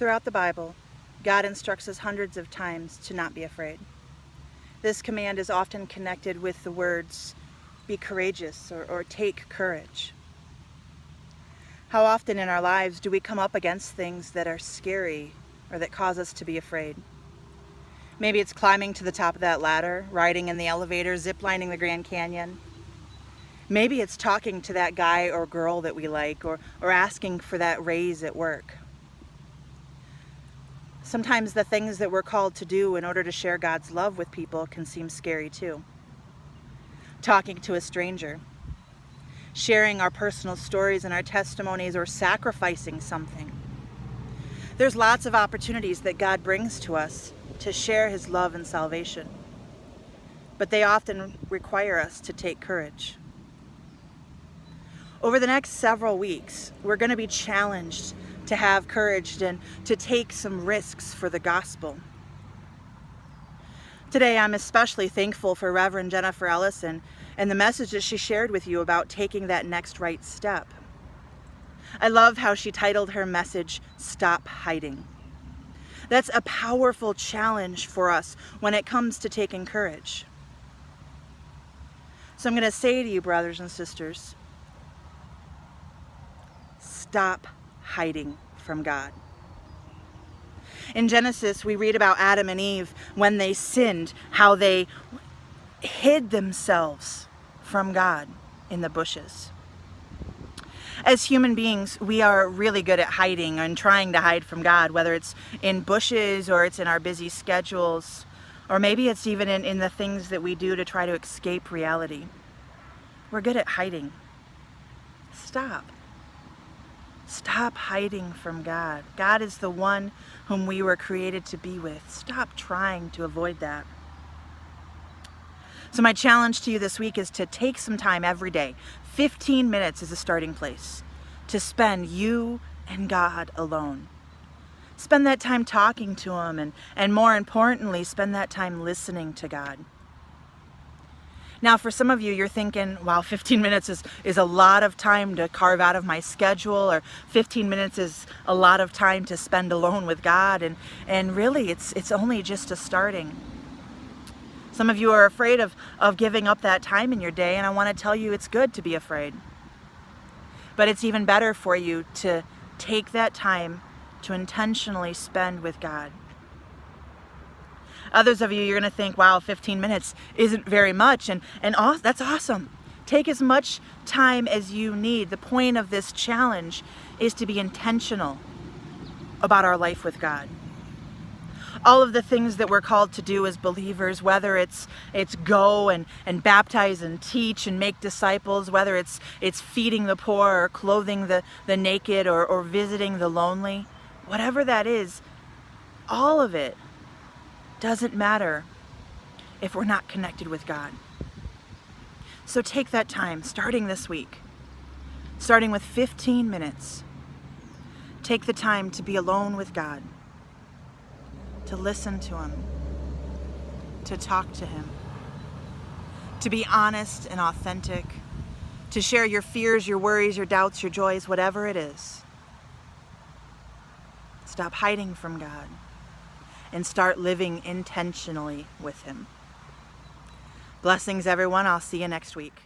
Throughout the Bible, God instructs us hundreds of times to not be afraid. This command is often connected with the words, be courageous or take courage. How often in our lives do we come up against things that are scary or that cause us to be afraid? Maybe it's climbing to the top of that ladder, riding in the elevator, ziplining the Grand Canyon. Maybe it's talking to that guy or girl that we like, or asking for that raise at work. Sometimes the things that we're called to do in order to share God's love with people can seem scary too. Talking to a stranger, sharing our personal stories and our testimonies, or sacrificing something. There's lots of opportunities that God brings to us to share His love and salvation, but they often require us to take courage. Over the next several weeks, we're going to be challenged to have courage and to take some risks for the gospel. Today, I'm especially thankful for Reverend Jennifer Ellison and the message that she shared with you about taking that next right step. I love how she titled her message, Stop Hiding. That's a powerful challenge for us when it comes to taking courage. So I'm going to say to you, brothers and sisters, stop hiding from God. In Genesis, we read about Adam and Eve when they sinned, how they hid themselves from God in the bushes. As human beings, we are really good at hiding and trying to hide from God, whether it's in bushes or it's in our busy schedules, or maybe it's even in the things that we do to try to escape reality. We're good at hiding. Stop. Stop hiding from God. God is the one whom we were created to be with. Stop trying to avoid that. So my challenge to you this week is to take some time every day, 15 minutes as a starting place, to spend you and God alone. Spend that time talking to Him and more importantly, spend that time listening to God. Now, for some of you, you're thinking, wow, 15 minutes is a lot of time to carve out of my schedule, or 15 minutes is a lot of time to spend alone with God, and really, it's only just a starting. Some of you are afraid of giving up that time in your day, and I want to tell you it's good to be afraid. But it's even better for you to take that time to intentionally spend with God. Others of you, you're going to think, wow, 15 minutes isn't very much, and that's awesome. Take as much time as you need. The point of this challenge is to be intentional about our life with God. All of the things that we're called to do as believers, whether it's go and baptize and teach and make disciples, whether it's feeding the poor or clothing the naked or visiting the lonely, whatever that is, all of it doesn't matter if we're not connected with God. So take that time, starting this week, starting with 15 minutes. Take the time to be alone with God, to listen to Him, to talk to Him, to be honest and authentic, to share your fears, your worries, your doubts, your joys, whatever it is. Stop hiding from God and start living intentionally with Him. Blessings, everyone. I'll see you next week.